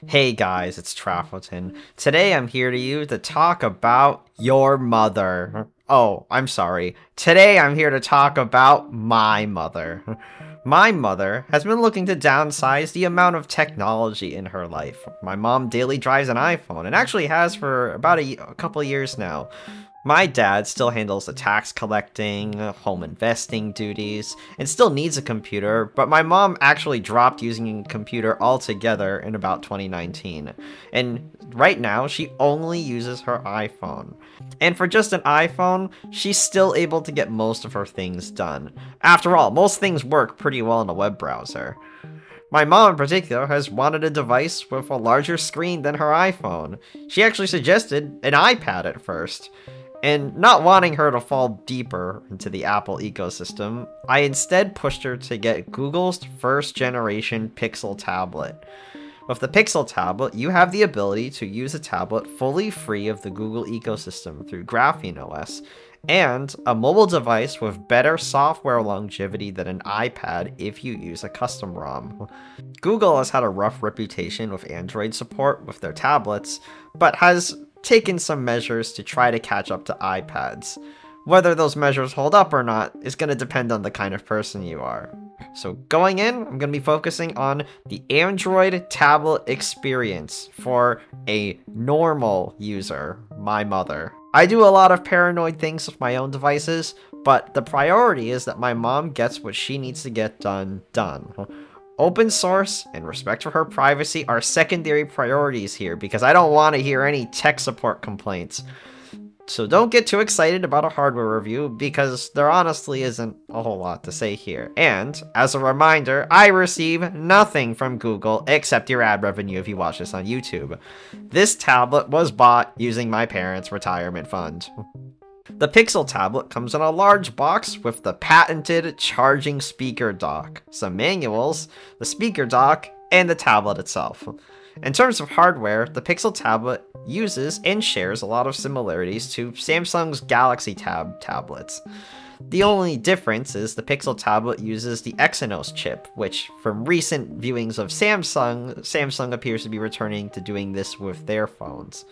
Hey guys, it's Trafotin. Today I'm here to talk about your mother. Oh, I'm sorry. Today I'm here to talk about my mother. My mother has been looking to downsize the amount of technology in her life. My mom daily drives an iPhone and actually has for about a couple years now. My dad still handles the tax collecting, home investing duties, and still needs a computer, but my mom actually dropped using a computer altogether in about 2019. And right now, she only uses her iPhone. And for just an iPhone, she's still able to get most of her things done. After all, most things work pretty well in a web browser. My mom in particular has wanted a device with a larger screen than her iPhone. She actually suggested an iPad at first. And not wanting her to fall deeper into the Apple ecosystem, I instead pushed her to get Google's first generation Pixel tablet. With the Pixel tablet, you have the ability to use a tablet fully free of the Google ecosystem through GrapheneOS, and a mobile device with better software longevity than an iPad if you use a custom ROM. Google has had a rough reputation with Android support with their tablets, but has taken some measures to try to catch up to iPads. Whether those measures hold up or not is going to depend on the kind of person you are. So going in, I'm going to be focusing on the Android tablet experience for a normal user, my mother. I do a lot of paranoid things with my own devices, but the priority is that my mom gets what she needs to get done. Open source and respect for her privacy are secondary priorities here because I don't want to hear any tech support complaints. So don't get too excited about a hardware review because there honestly isn't a whole lot to say here. And, as a reminder, I receive nothing from Google except your ad revenue if you watch this on YouTube. This tablet was bought using my parents' retirement fund. The Pixel tablet comes in a large box with the patented charging speaker dock, some manuals, the speaker dock, and the tablet itself. In terms of hardware, the Pixel tablet uses and shares a lot of similarities to Samsung's Galaxy Tab tablets. The only difference is the Pixel tablet uses the Exynos chip, which, from recent viewings of Samsung appears to be returning to doing this with their phones.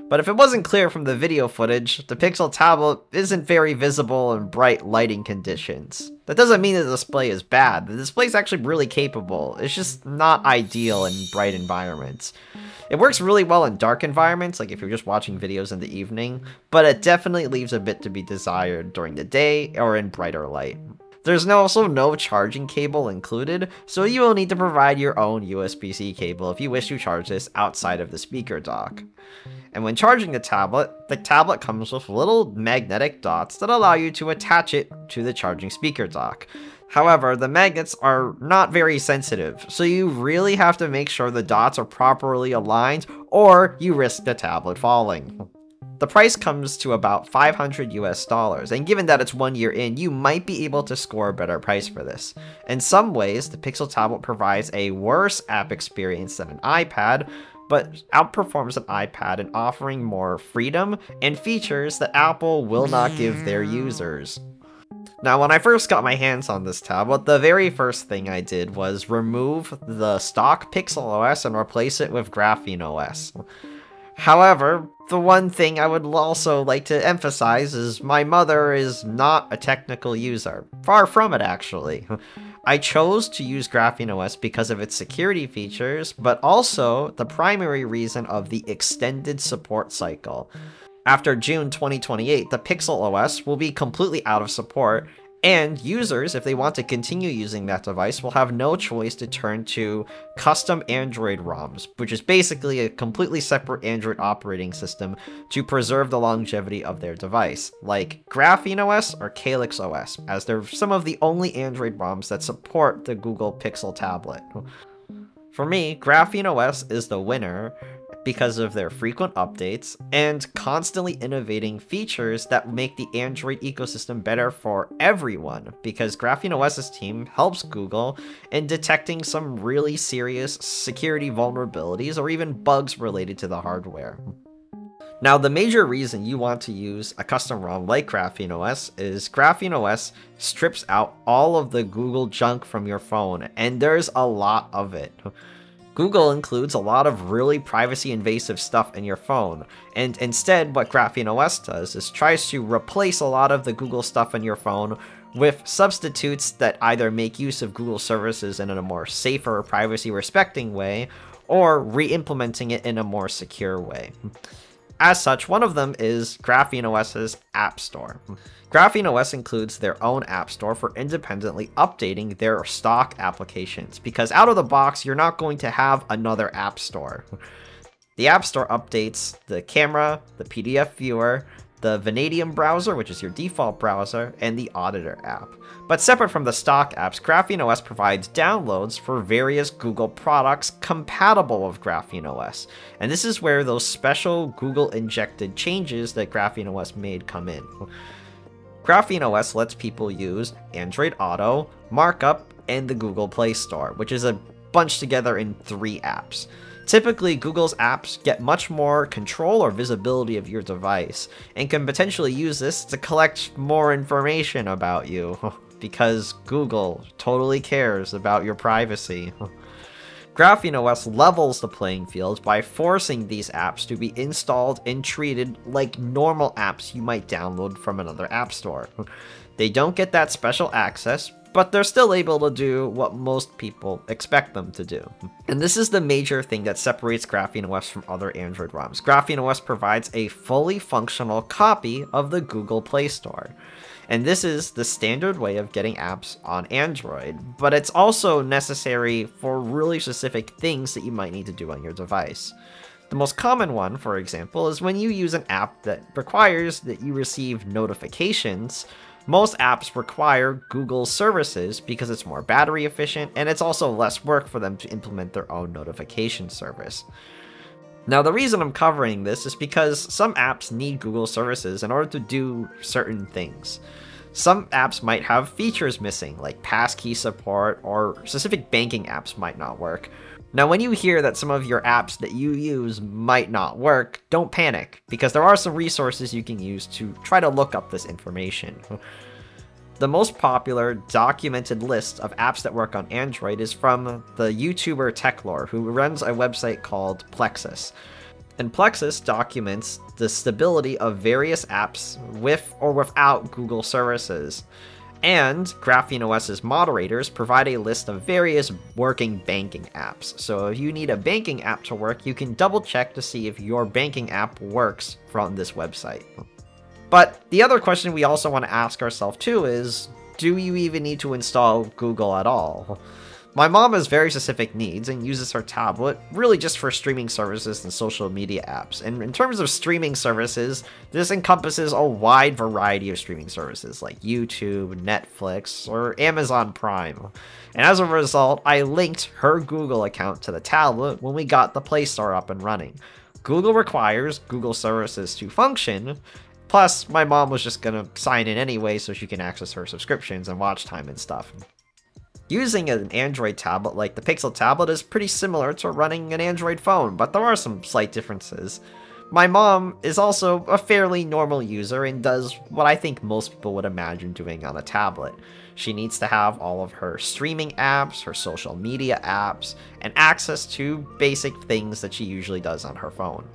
But if it wasn't clear from the video footage, the Pixel tablet isn't very visible in bright lighting conditions. That doesn't mean the display is bad. The display is actually really capable. It's just not ideal in bright environments. It works really well in dark environments, like if you're just watching videos in the evening, but it definitely leaves a bit to be desired during the day or in brighter light. There's also no charging cable included, so you will need to provide your own USB-C cable if you wish to charge this outside of the speaker dock. And when charging the tablet comes with little magnetic dots that allow you to attach it to the charging speaker dock. However, the magnets are not very sensitive, so you really have to make sure the dots are properly aligned or you risk the tablet falling. The price comes to about $500 and given that it's 1 year in, you might be able to score a better price for this. In some ways, the Pixel tablet provides a worse app experience than an iPad, but outperforms an iPad in offering more freedom and features that Apple will not give their users. Now, when I first got my hands on this tablet, the very first thing I did was remove the stock Pixel OS and replace it with GrapheneOS. However, the one thing I would also like to emphasize is my mother is not a technical user. Far from it, actually. I chose to use GrapheneOS because of its security features, but also the primary reason of the extended support cycle. After June 2028, the Pixel OS will be completely out of support, and users, if they want to continue using that device, will have no choice to turn to custom Android ROMs, which is basically a completely separate Android operating system to preserve the longevity of their device, like GrapheneOS or Calyx OS, as they're some of the only Android ROMs that support the Google Pixel tablet. For me, GrapheneOS is the winner because of their frequent updates and constantly innovating features that make the Android ecosystem better for everyone, because GrapheneOS's team helps Google in detecting some really serious security vulnerabilities or even bugs related to the hardware. Now, the major reason you want to use a custom ROM like GrapheneOS is GrapheneOS strips out all of the Google junk from your phone, and there's a lot of it. Google includes a lot of really privacy-invasive stuff in your phone, and instead what GrapheneOS does is tries to replace a lot of the Google stuff in your phone with substitutes that either make use of Google services in a more safer, privacy-respecting way, or re-implementing it in a more secure way. As such, one of them is GrapheneOS's App Store. GrapheneOS includes their own App Store for independently updating their stock applications, because out of the box, you're not going to have another App Store. The App Store updates the camera, the PDF viewer, the Vanadium browser, which is your default browser, and the Auditor app. But separate from the stock apps, GrapheneOS provides downloads for various Google products compatible with GrapheneOS. And this is where those special Google-injected changes that GrapheneOS made come in. GrapheneOS lets people use Android Auto, Markup, and the Google Play Store, which is a bunched together in 3 apps. Typically, Google's apps get much more control or visibility of your device, and can potentially use this to collect more information about you, because Google totally cares about your privacy. GrapheneOS levels the playing field by forcing these apps to be installed and treated like normal apps you might download from another app store. They don't get that special access, but they're still able to do what most people expect them to do. And this is the major thing that separates GrapheneOS from other Android ROMs. GrapheneOS provides a fully functional copy of the Google Play Store. And this is the standard way of getting apps on Android, but it's also necessary for really specific things that you might need to do on your device. The most common one, for example, is when you use an app that requires that you receive notifications. Most apps require Google services because it's more battery efficient, and it's also less work for them to implement their own notification service. Now, the reason I'm covering this is because some apps need Google services in order to do certain things. Some apps might have features missing, like passkey support, or specific banking apps might not work. Now, when you hear that some of your apps that you use might not work, don't panic, because there are some resources you can use to try to look up this information. The most popular documented list of apps that work on Android is from the YouTuber Techlore, who runs a website called Plexus. And Plexus documents the stability of various apps with or without Google services. And GrapheneOS's moderators provide a list of various working banking apps. So if you need a banking app to work, you can double check to see if your banking app works from this website. But the other question we also want to ask ourselves too is, do you even need to install Google at all? My mom has very specific needs and uses her tablet really just for streaming services and social media apps. And in terms of streaming services, this encompasses a wide variety of streaming services like YouTube, Netflix, or Amazon Prime. And as a result, I linked her Google account to the tablet when we got the Play Store up and running. Google requires Google services to function. Plus, my mom was just gonna sign in anyway so she can access her subscriptions and watch time and stuff. Using an Android tablet like the Pixel tablet is pretty similar to running an Android phone, but there are some slight differences. My mom is also a fairly normal user and does what I think most people would imagine doing on a tablet. She needs to have all of her streaming apps, her social media apps, and access to basic things that she usually does on her phone.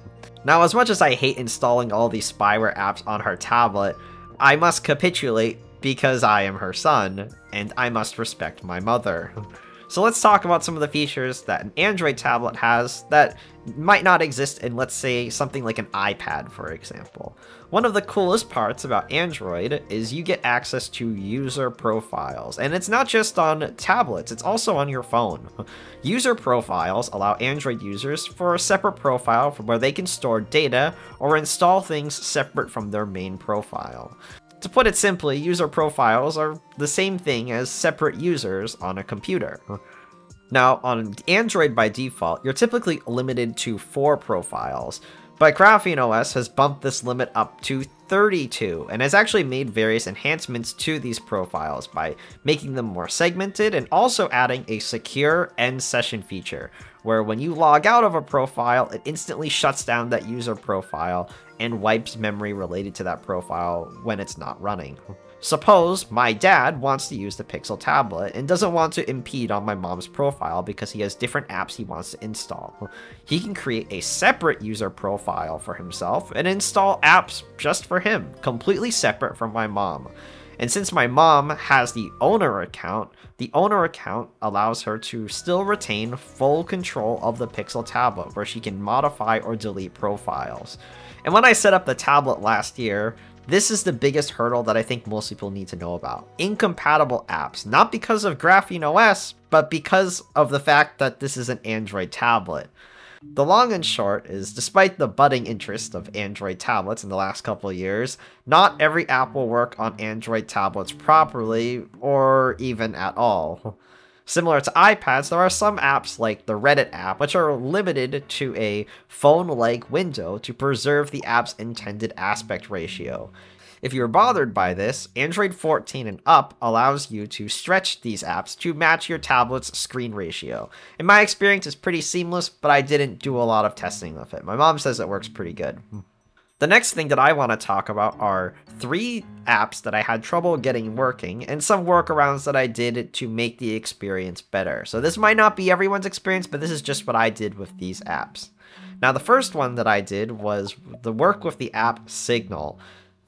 Now, as much as I hate installing all these spyware apps on her tablet, I must capitulate because I am her son, and I must respect my mother. So let's talk about some of the features that an Android tablet has that might not exist in, let's say, something like an iPad, for example. One of the coolest parts about Android is you get access to user profiles, and it's not just on tablets, it's also on your phone. User profiles allow Android users for a separate profile from where they can store data or install things separate from their main profile. To put it simply, user profiles are the same thing as separate users on a computer. Now, on Android by default, you're typically limited to 4 profiles, but GrapheneOS has bumped this limit up to 32, and has actually made various enhancements to these profiles by making them more segmented and also adding a secure end session feature, where when you log out of a profile, it instantly shuts down that user profile and wipes memory related to that profile when it's not running. Suppose my dad wants to use the Pixel tablet and doesn't want to impede on my mom's profile because he has different apps he wants to install. He can create a separate user profile for himself and install apps just for him, completely separate from my mom. And since my mom has the owner account allows her to still retain full control of the Pixel tablet, where she can modify or delete profiles. And when I set up the tablet last year, this is the biggest hurdle that I think most people need to know about. Incompatible apps, not because of GrapheneOS, but because of the fact that this is an Android tablet. The long and short is, despite the budding interest of Android tablets in the last couple of years, not every app will work on Android tablets properly, or even at all. Similar to iPads, there are some apps like the Reddit app, which are limited to a phone-like window to preserve the app's intended aspect ratio. If you're bothered by this, Android 14 and up allows you to stretch these apps to match your tablet's screen ratio. In my experience, it's pretty seamless, but I didn't do a lot of testing with it. My mom says it works pretty good. The next thing that I want to talk about are 3 apps that I had trouble getting working, and some workarounds that I did to make the experience better. So this might not be everyone's experience, but this is just what I did with these apps. Now, the first one that I did was the work with the app Signal.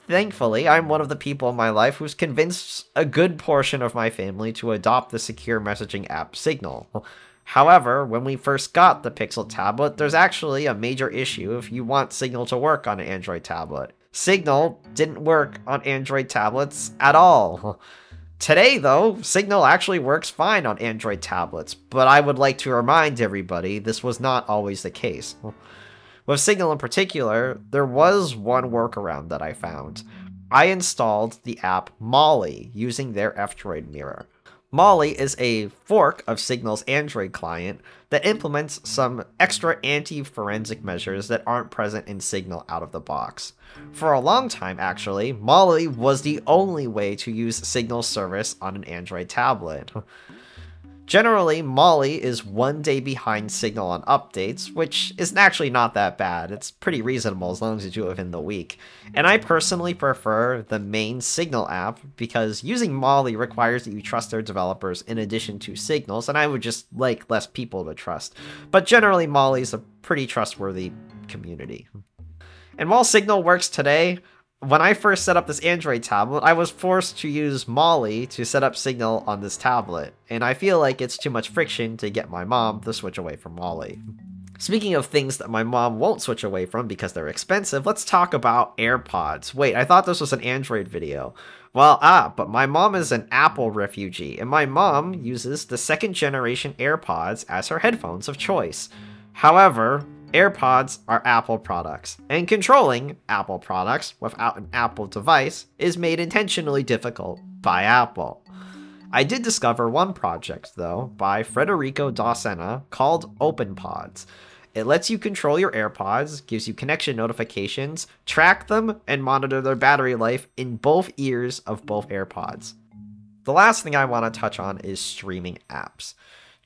Thankfully, I'm one of the people in my life who's convinced a good portion of my family to adopt the secure messaging app Signal. However, when we first got the Pixel tablet, there's actually a major issue if you want Signal to work on an Android tablet. Signal didn't work on Android tablets at all. Today, though, Signal actually works fine on Android tablets, but I would like to remind everybody this was not always the case. With Signal in particular, there was one workaround that I found. I installed the app Molly using their F-Droid mirror. Molly is a fork of Signal's Android client that implements some extra anti-forensic measures that aren't present in Signal out of the box. For a long time, actually, Molly was the only way to use Signal service on an Android tablet. Generally, Molly is 1 day behind Signal on updates, which is actually not that bad. It's pretty reasonable as long as you do it within the week. And I personally prefer the main Signal app because using Molly requires that you trust their developers in addition to Signal's, and I would just like less people to trust. But generally, Molly's a pretty trustworthy community. And while Signal works today, when I first set up this Android tablet, I was forced to use Molly to set up Signal on this tablet, and I feel like it's too much friction to get my mom to switch away from Molly. Speaking of things that my mom won't switch away from because they're expensive, let's talk about AirPods. Wait, I thought this was an Android video. Well, but my mom is an Apple refugee, and my mom uses the 2nd generation AirPods as her headphones of choice. However, AirPods are Apple products, and controlling Apple products without an Apple device is made intentionally difficult by Apple. I did discover one project, though, by Federico da Senna called OpenPods. It lets you control your AirPods, gives you connection notifications, track them, and monitor their battery life in both ears of both AirPods. The last thing I want to touch on is streaming apps.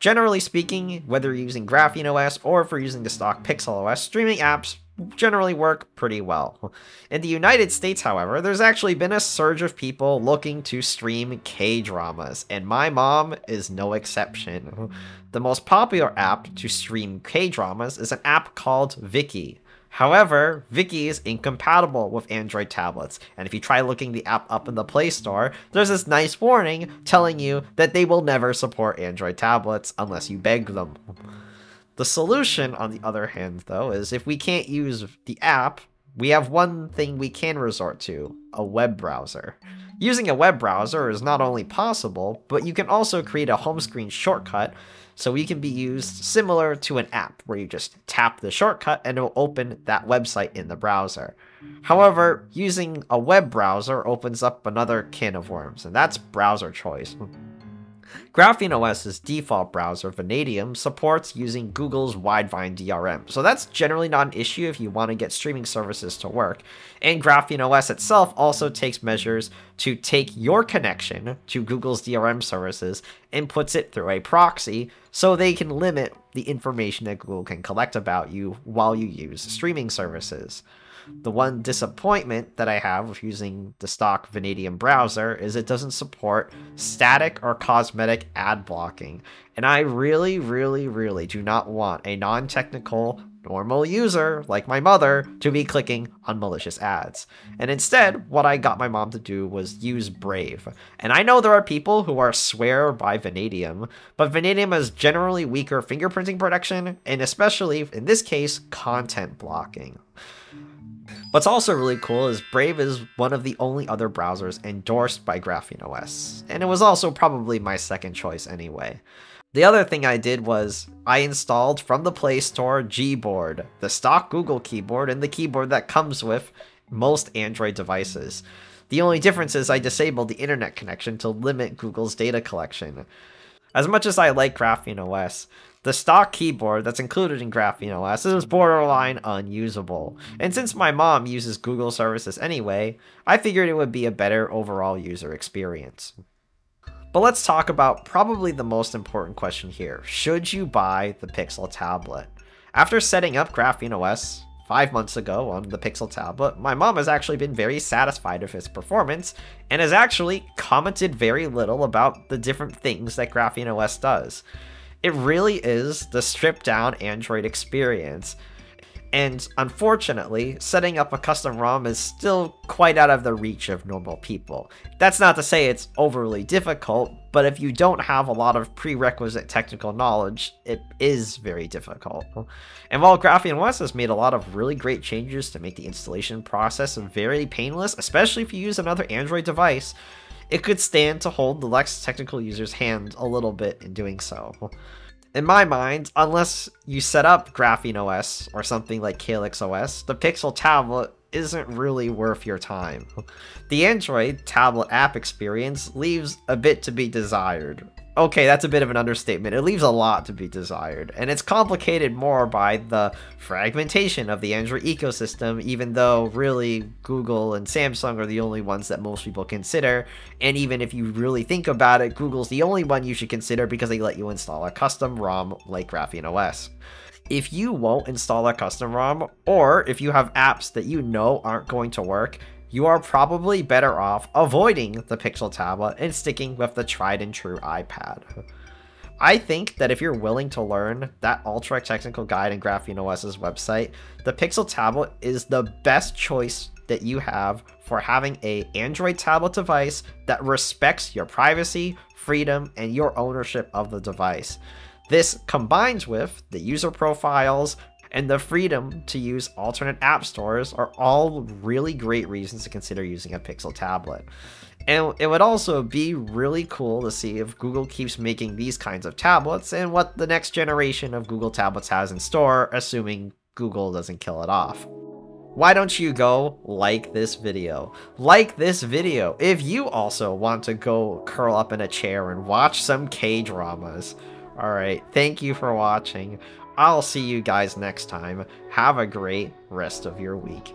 Generally speaking, whether you're using GrapheneOS or if you're using the stock PixelOS, streaming apps generally work pretty well. In the United States, however, there's actually been a surge of people looking to stream K-dramas, and my mom is no exception. The most popular app to stream K-dramas is an app called Viki. However, Viki is incompatible with Android tablets, and if you try looking the app up in the Play Store, there's this nice warning telling you that they will never support Android tablets unless you beg them. The solution, on the other hand, though, is if we can't use the app, we have one thing we can resort to: a web browser. Using a web browser is not only possible, but you can also create a home screen shortcut so it can be used similar to an app, where you just tap the shortcut and it will open that website in the browser. However, using a web browser opens up another can of worms, and that's browser choice. GrapheneOS's default browser, Vanadium, supports using Google's Widevine DRM, so that's generally not an issue if you want to get streaming services to work. And GrapheneOS itself also takes measures to take your connection to Google's DRM services and puts it through a proxy so they can limit the information that Google can collect about you while you use streaming services. The one disappointment that I have with using the stock Vanadium browser is it doesn't support static or cosmetic ad blocking, and I really do not want a non-technical normal user like my mother to be clicking on malicious ads. And instead, what I got my mom to do was use Brave. And I know there are people who are swear by Vanadium, but Vanadium has generally weaker fingerprinting protection, and especially in this case, content blocking. What's also really cool is Brave is one of the only other browsers endorsed by GrapheneOS, and it was also probably my second choice anyway. The other thing I did was I installed from the Play Store Gboard, the stock Google keyboard and the keyboard that comes with most Android devices. The only difference is I disabled the internet connection to limit Google's data collection. As much as I like GrapheneOS, the stock keyboard that's included in GrapheneOS is borderline unusable, and since my mom uses Google services anyway, I figured it would be a better overall user experience. But let's talk about probably the most important question here. Should you buy the Pixel tablet? After setting up GrapheneOS 5 months ago on the Pixel tablet, my mom has actually been very satisfied with its performance and has actually commented very little about the different things that GrapheneOS does. It really is the stripped down Android experience. And unfortunately, setting up a custom ROM is still quite out of the reach of normal people. That's not to say it's overly difficult, but if you don't have a lot of prerequisite technical knowledge, it is very difficult. And while GrapheneOS has made a lot of really great changes to make the installation process very painless, especially if you use another Android device, it could stand to hold the less technical user's hand a little bit in doing so. In my mind, unless you set up GrapheneOS or something like CalyxOS, the Pixel tablet isn't really worth your time. The Android tablet app experience leaves a bit to be desired. Okay, that's a bit of an understatement. It leaves a lot to be desired, and it's complicated more by the fragmentation of the Android ecosystem, even though really Google and Samsung are the only ones that most people consider, and even if you really think about it, Google's the only one you should consider because they let you install a custom ROM like GrapheneOS. If you won't install a custom ROM, or if you have apps that you know aren't going to work, you are probably better off avoiding the Pixel tablet and sticking with the tried and true iPad. I think that if you're willing to learn that ultra technical guide in GrapheneOS's website, the Pixel tablet is the best choice that you have for having an Android tablet device that respects your privacy, freedom, and your ownership of the device. This combines with the user profiles and the freedom to use alternate app stores are all really great reasons to consider using a Pixel tablet. And it would also be really cool to see if Google keeps making these kinds of tablets and what the next generation of Google tablets has in store, assuming Google doesn't kill it off. Why don't you go like this video? Like this video if you also want to go curl up in a chair and watch some K-dramas. Alright, thank you for watching. I'll see you guys next time. Have a great rest of your week.